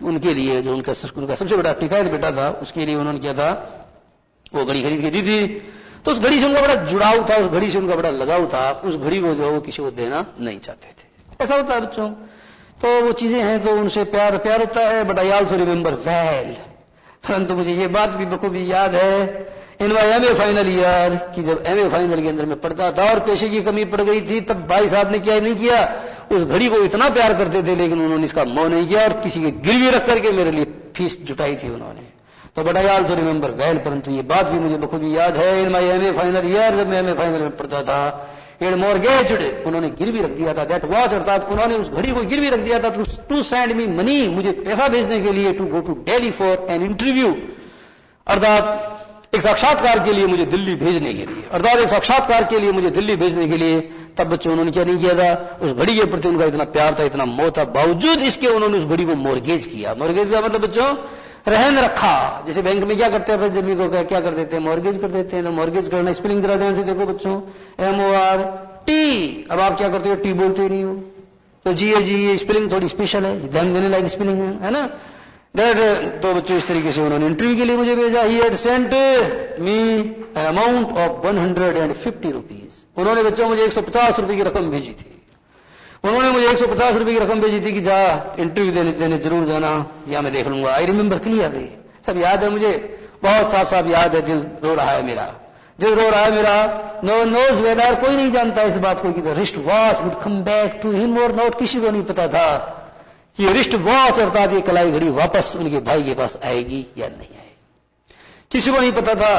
उनके लिए जो उनका सबसे बड़ा टिकायत बेटा था उसके लिए उन्होंने क्या था, वो घड़ी खरीद के दी थी। तो उस घड़ी से उनका बड़ा जुड़ाव था, उस घड़ी से उनका बड़ा लगाव था, उस घड़ी को जो है वो किसी को देना नहीं चाहते थे। ऐसा होता है बच्चों, तो वो चीजें हैं तो उनसे प्यार होता है। But I also remember well परंतु मुझे ये बात भी बखूबी याद है इन माई एमए फाइनल ईयर कि जब एमए फाइनल के अंदर में पढ़ता था और पैसे की कमी पड़ गई थी, तब भाई साहब ने क्या नहीं किया, उस घड़ी को इतना प्यार करते थे लेकिन उन्होंने इसका मोह नहीं किया और किसी के गिरवी रख करके मेरे लिए फीस जुटाई थी उन्होंने। तो but I also remember well, परंतु ये बात भी मुझे बखूबी याद है इन माई एमए फाइनल ईयर, जब मैं एमए फाइनल में पढ़ता था, एंड मॉर्गेज्ड, उन्होंने गिरवी रख दिया था, दैट वॉच, अर्थात उन्होंने उस घड़ी को गिरवी रख दिया था टू सेंड मी मनी, मुझे पैसा भेजने के लिए, to go to Delhi for an interview, अर्थात एक साक्षात्कार के लिए मुझे दिल्ली भेजने के लिए, अर्थात एक साक्षात्कार के लिए मुझे दिल्ली भेजने के लिए। तब बच्चों उन्होंने क्या नहीं किया था, उस घड़ी के प्रति उनका इतना प्यार था, इतना मोह था, बावजूद इसके उन्होंने उस घड़ी को मॉर्गेज किया। मॉर्गेज का मतलब बच्चों रहन रखा, जैसे बैंक में क्या करते हैं, जमीन को क्या कर देते हैं, मॉर्गेज कर देते हैं। तो मॉर्गेज करना स्पेलिंग जरा ध्यान से देखो बच्चों, MORT। अब आप क्या करते हो, टी बोलते ही नहीं हो, तो GAG स्पेलिंग थोड़ी स्पेशल है, ध्यान देने लायक स्पेलिंग है ना। तो बच्चों इस तरीके से उन्होंने इंटरव्यू के लिए मुझे भेजा। He had sent me an amount of 150 rupees. उन्होंने बच्चों मुझे 150 रुपए की रकम भेजी थी। उन्होंने मुझे 150 रुपए की रकम भेजी थी कि जा इंटरव्यू देने जरूर जाना, या मैं देख लूंगा। आई रिमेंबर क्लियरली, सब याद है मुझे, बहुत साफ साफ याद है। दिल रो रहा है मेरा, दिल रो रहा है मेरा। नो वन नोज वेदर, कोई नहीं जानता इस बात को कि the wrist watch would come back to him और नॉट। किसी को नहीं पता था कि रिस्ट वॉच अर्थात ये कलाई घड़ी वापस उनके भाई के पास आएगी या नहीं आएगी। किसी को नहीं पता था,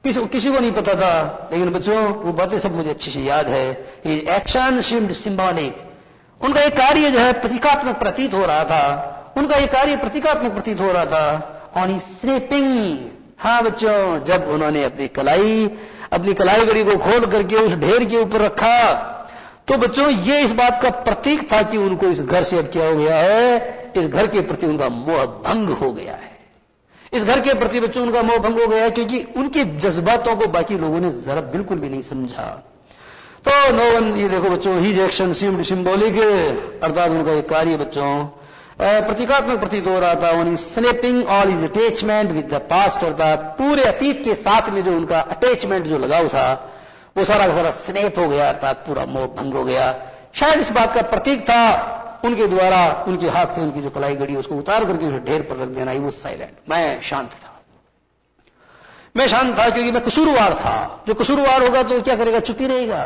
किसी को नहीं पता था। लेकिन बच्चों वो बातें सब मुझे अच्छे से याद है। एक्शन सीम्ड सिंबॉलिक, उनका एक कार्य जो है प्रतीकात्मक प्रतीत हो रहा था, उनका एक कार्य प्रतीकात्मक प्रतीत हो रहा था। ऑन स्नैपिंग, हाँ बच्चों, जब उन्होंने अपनी कलाई घड़ी को खोल करके उस ढेर के ऊपर रखा, तो बच्चों ये इस बात का प्रतीक था कि उनको इस घर से अब क्या हो गया है, इस घर के प्रति उनका मोह भंग हो गया है। इस घर के प्रति बच्चों उनका मोह भंग हो गया है, क्योंकि उनके जज्बातों को बाकी लोगों ने जरा बिल्कुल भी नहीं समझा। तो नो वन, ये देखो बच्चों, ही एक्शन सीम्ड सिंबॉलिक, अर्थात उनका एक कार्य बच्चों प्रतीकात्मक प्रतीत हो रहा था। उन snapping all is attachment with the past, अर्थात पूरे अतीत के साथ में जो उनका अटैचमेंट जो लगाव था वो सारा का सारा स्नैप हो गया, अर्थात पूरा मोह भंग हो गया। शायद इस बात का प्रतीक था उनके द्वारा उनके हाथ से उनकी जो कलाई घड़ी उसको उतार करके ढेर पर रख देना। वो साइलेंट, मैं शांत था, मैं शांत था क्योंकि मैं कसूरवार था। जो कसूरवार होगा तो क्या करेगा, चुप ही रहेगा।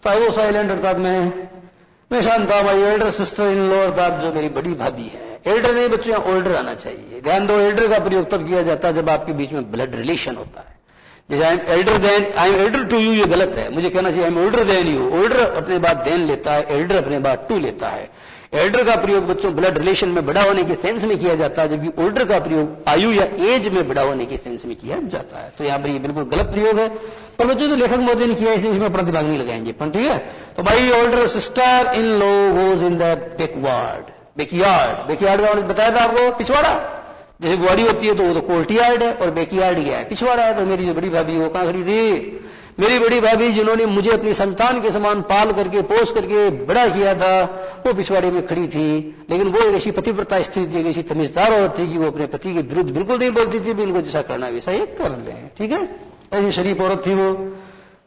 तो आई वो साइलेंट, अर्थात मैं शांत था। My elder sister in law, अर्थात जो मेरी बड़ी भाभी है। एल्डर नहीं बच्चों, यहाँ ओल्डर आना चाहिए। ध्यान दो, एल्डर का प्रयोग तब किया जाता है जब आपके बीच में ब्लड रिलेशन होता है। जैसे I am elder to you, ये गलत है, मुझे कहना चाहिए I am older than you. Older अपने बाद देन लेता है, एल्डर अपने बाद टू लेता है। एल्डर का प्रयोग बच्चों ब्लड रिलेशन में बड़ा होने के सेंस में किया जाता है, जबकि ओल्डर का प्रयोग आयु या एज में बड़ा होने के सेंस में किया जाता है। तो यहां पर ये बिल्कुल गलत प्रयोग है, पर बच्चों तो लेखक महोदय ने किया इसलिए इसमें प्रतिभाग नहीं लगाएंगे, पर ठीक है। तो भाई older sister in law goes in the backyard. Backyard का बताया था आपको, पिछवाड़ा। जैसे गुआड़ी होती है तो वो तो कोर्टयार्ड है, और बैकयार्ड क्या है, पिछवाड़ा है। तो मेरी जो बड़ी भाभी वो कहां खड़ी थी, मेरी बड़ी भाभी जिन्होंने मुझे अपनी संतान के समान पाल करके पोस करके बड़ा किया था, वो पिछवाड़े में खड़ी थी। लेकिन वो एक ऐसी पतिव्रता स्त्री थी, एक ऐसी तमीजदार औरत थी कि वो अपने पति के विरुद्ध बिल्कुल नहीं बोलती थी, भी उनको जैसा करना वैसा ही कर लें, ठीक है। ऐसी शरीफ औरत थी वो,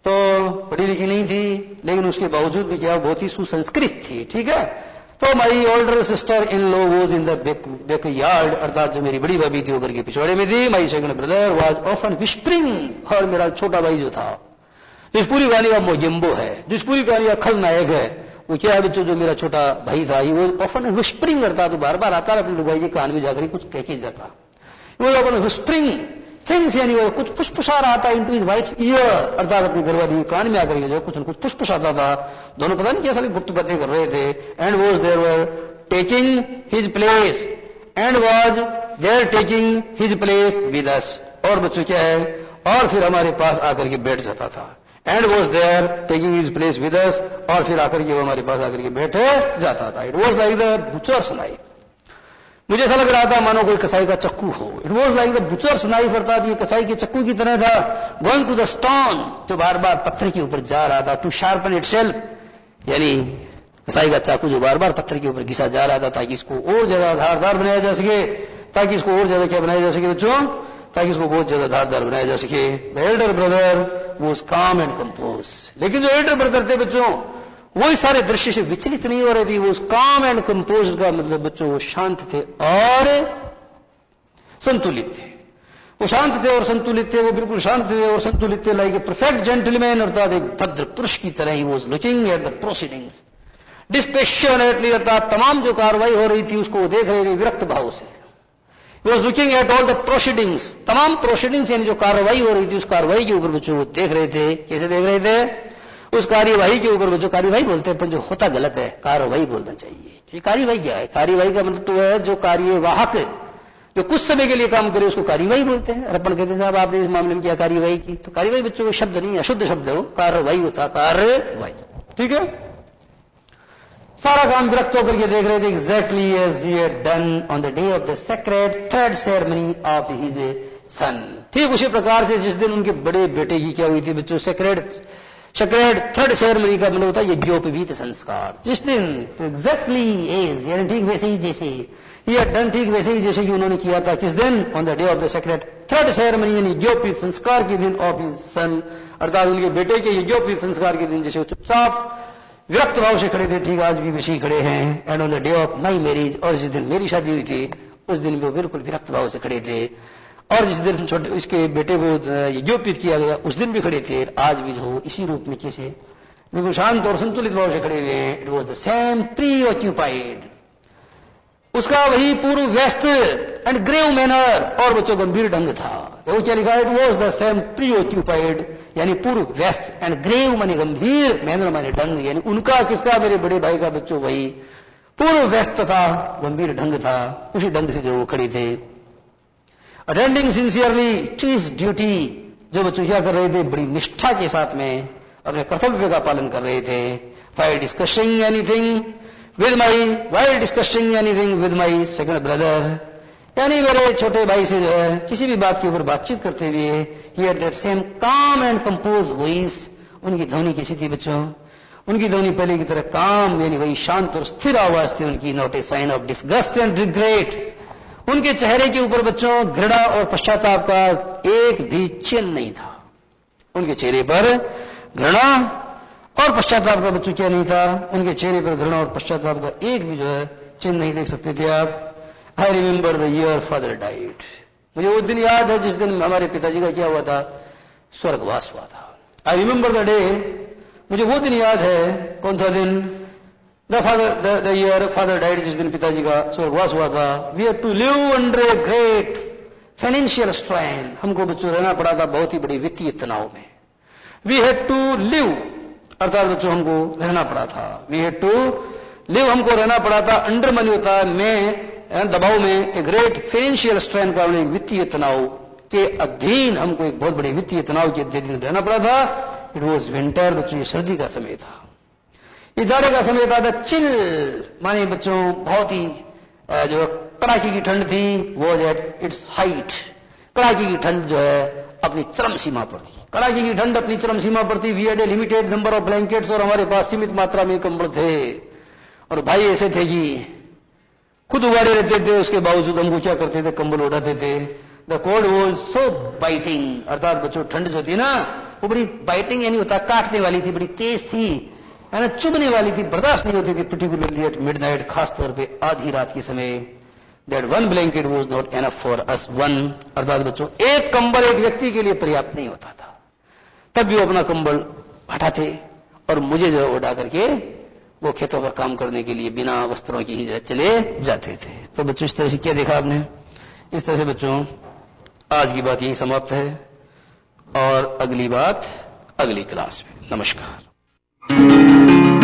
तो पढ़ी लिखी नहीं थी, लेकिन उसके बावजूद भी क्या बहुत ही सुसंस्कृत थी, ठीक है। तो माई older sister in law was in the backyard, अर्थात जो मेरी बड़ी भाभी थी वो घर के पिछवाड़े में थी। My second brother was often whispering, और मेरा छोटा भाई जो था, जिस पूरी कहानी का मोजम्बो है, जिस पूरी कहानी का खलनायक है, वो क्या है बच्चों, जो मेरा छोटा भाई था, वो ऑफन विस्परिंग करता, तो बार बार आता अपने लुगाई के कान में जाकर कुछ कह के जाता। वो ऑफन विस्परिंग थिंग्स, यानी वो कुछ फुसफुसा रहा था इनटू हिज वाइफ्स ईयर, अर्थात अपनी घरवाली कान में आकर जो कुछ न कुछ फुसफुसाता था। दोनों पता नहीं क्या सारी गुप्त बातें कर रहे थे। And was there were taking his place, and was there taking his place with us, और बच्चों क्या है, और फिर हमारे पास आकर के बैठ जाता था। And was there taking his place with us, और फिर आकर के वो हमारे पास आकर के बैठे जाता था। It was like the butchers knife, मुझे ऐसा लग रहा था मानो कोई कसाई का चक्कू हो। It was like the butchers knife, अर्थात ये कसाई के चक्कू की तरह था। गोइंग टू द स्टोन, जो बार बार पत्थर के ऊपर जा रहा था। टू शार्पन इटसेल्फ, यानी कसाई का चाकू जो बार बार पत्थर के ऊपर घिसा जा रहा था, ताकि इसको और ज्यादा धारदार बनाया जा सके, ताकि इसको और ज्यादा क्या बनाया जा सके बच्चों, ताकि इसको बहुत ज्यादा धारदार बनाया जा सके। द एल्डर ब्रदर वॉज काम एंड कंपोज, लेकिन जो एल्डर ब्रदर थे बच्चों, वो इस सारे दृश्य से विचलित नहीं हो रहे थे। वो काम एंड कंपोज का मतलब बच्चों वो शांत थे और संतुलित थे। वो शांत थे और संतुलित थे, वो बिल्कुल शांत थे और संतुलित थे, लाइक ए परफेक्ट जेंटलमैन, अर्थात एक भद्र पुरुष की तरह ही was looking at the proceedings dispassionately, अर्थात तमाम जो कार्रवाई हो रही थी उसको वो देख रहे थे विरक्त भाव से। He was looking at all the proceedings, तमाम प्रोसीडिंग्स यानी जो कार्रवाई हो रही थी उस कार्रवाई के ऊपर बच्चों वो देख रहे थे। कैसे देख रहे थे? उस कार्यवाही के ऊपर बच्चों, कार्यवाही बोलते हैं पर जो होता गलत है, कार्रवाई बोलना चाहिए। ये कार्यवाही क्या है? कार्यवाही का मतलब तो है जो कार्यवाहक जो कुछ समय के लिए काम करे उसको कार्यवाही बोलते हैं। और अपन कहते हैं साहब आपने इस मामले में क्या कार्यवाही की, तो कार्यवाही बच्चों को शब्द नहीं, अशुद्ध शब्द है वो, कार्रवाई होता, कार्यवाही। ठीक है, सारा काम विरक्त होकर के देख रहे थे। Exactly as he had done on the day of the sacred third ceremony of his son, ठीक उसी प्रकार से जिस दिन उनके बड़े बेटे की क्या हुई थी बच्चों, सेक्रेड थर्ड सेरेमनी का मतलब होता है यज्ञोपवीत संस्कार। जिस दिन, तो एग्जैक्टली एज यानी ठीक वैसे ही जैसे ही हैड डन, ठीक वैसे ही जैसे कि उन्होंने किया था। किस दिन? On the day of the sacred third ceremony यानी यज्ञोपवीत संस्कार के दिन ऑफ हिज सन, अर्थात उनके बेटे के यज्ञोपवीत संस्कार के दिन जैसे वो चुपचाप विरक्त भाव से खड़े थे, ठीक आज भी वैसे ही खड़े हैं। And on the day of my marriage, और जिस दिन मेरी शादी हुई थी उस दिन भी वो बिल्कुल विरक्त भाव से खड़े थे। और जिस दिन छोटे इसके बेटे को यज्ञोपवीत किया गया उस दिन भी खड़े थे, आज भी जो इसी रूप में कैसे बिल्कुल शांत और संतुलित भाव से खड़े हुए हैं। It was the same pre occupied, उसका वही पूर्व व्यस्त एंड ग्रेव मैनर और बच्चों गंभीर ढंग था। तो वो क्या लिखा है? It was the same pre occupied यानी पूर्व व्यस्त, एंड ग्रेव माने गंभीर, मैनर माने ढंग, यानी उनका किसका, मेरे बड़े भाई का बच्चों वही पूर्व व्यस्त था, गंभीर ढंग था, उसी ढंग से जो वो खड़े थे। Attending sincerely to his duty, जो बच्चों क्या कर रहे थे, बड़ी निष्ठा के साथ में अपने कर्तव्य का पालन कर रहे थे। while discussing anything with my second brother, यानी मेरे छोटे भाई से जो है किसी भी बात के ऊपर बातचीत करते हुए, he had that same calm and composed voice, उनकी ध्वनि कैसी थी बच्चों? उनकी ध्वनि पहले की तरह काम यानी वही शांत और स्थिर आवाज थी उनकी। Not a sign of disgust and regret, उनके चेहरे के ऊपर बच्चों घृणा और पश्चाताप का एक भी चिन्ह नहीं था। उनके चेहरे पर घृणा और पश्चाताप का बच्चों क्या नहीं था? उनके चेहरे पर घृणा और पश्चाताप का एक भी जो है चिन्ह नहीं देख सकते थे आप। I remember the year father died, मुझे वो दिन याद है जिस दिन हमारे पिताजी का क्या हुआ था, स्वर्गवास हुआ था। आई रिमेंबर द डे, मुझे वो दिन याद है। कौन सा दिन? द ईयर फादर डाइड, जिस दिन पिताजी का स्वर्गवास हुआ था। We had to live under a great financial strain, हमको बच्चों रहना पड़ा था बहुत ही बड़ी वित्तीय तनाव में। वी हैड टू लिव, अर्थात बच्चों हमको रहना पड़ा था। वी हैड टू लिव, हमको रहना पड़ा था। अंडर मानी होता है में, दबाव में, ए ग्रेट फाइनेंशियल स्ट्रेन का वित्तीय तनाव के अधीन हमको एक बहुत बड़े वित्तीय तनाव के अधीन रहना पड़ा था। इट वॉज विंटर, बच्चों ये सर्दी का समय था, ये जाड़े का समय था। द चिल माने बच्चों बहुत ही जो कड़ाके की ठंड थी, वो एट इट्स हाइट, कड़ाके की ठंड जो है अपनी चरम सीमा पर थी। कड़ाके की ठंड अपनी चरम सीमा पर थी। We had a limited number of blankets, और हमारे पास सीमित मात्रा में कंबल थे। और भाई ऐसे थे कि खुद उगाड़े रहते थे, उसके बावजूद हमको क्या करते थे, कंबल उड़ाते थे। The cold was so biting, अर्थात बच्चों ठंड जो थी ना वो बड़ी बाइटिंग यानी होता काटने वाली थी, बड़ी तेज थी, है ना, चुभने वाली थी, बर्दाश्त नहीं होती थी। पर्टिकुलरली एट मिडनाइट, खास तौर पे आधी रात के समय। That one blanket was not enough for us one, अर्थात बच्चों एक कंबल एक व्यक्ति के लिए पर्याप्त नहीं होता था। तब भी वो अपना कंबल हटाते और मुझे जो है उड़ा करके वो खेतों पर काम करने के लिए बिना वस्त्रों की ही जो है चले जाते थे। तो बच्चों इस तरह से क्या देखा आपने? इस तरह से बच्चों आज की बात यही समाप्त है, और अगली बात अगली क्लास में। नमस्कार।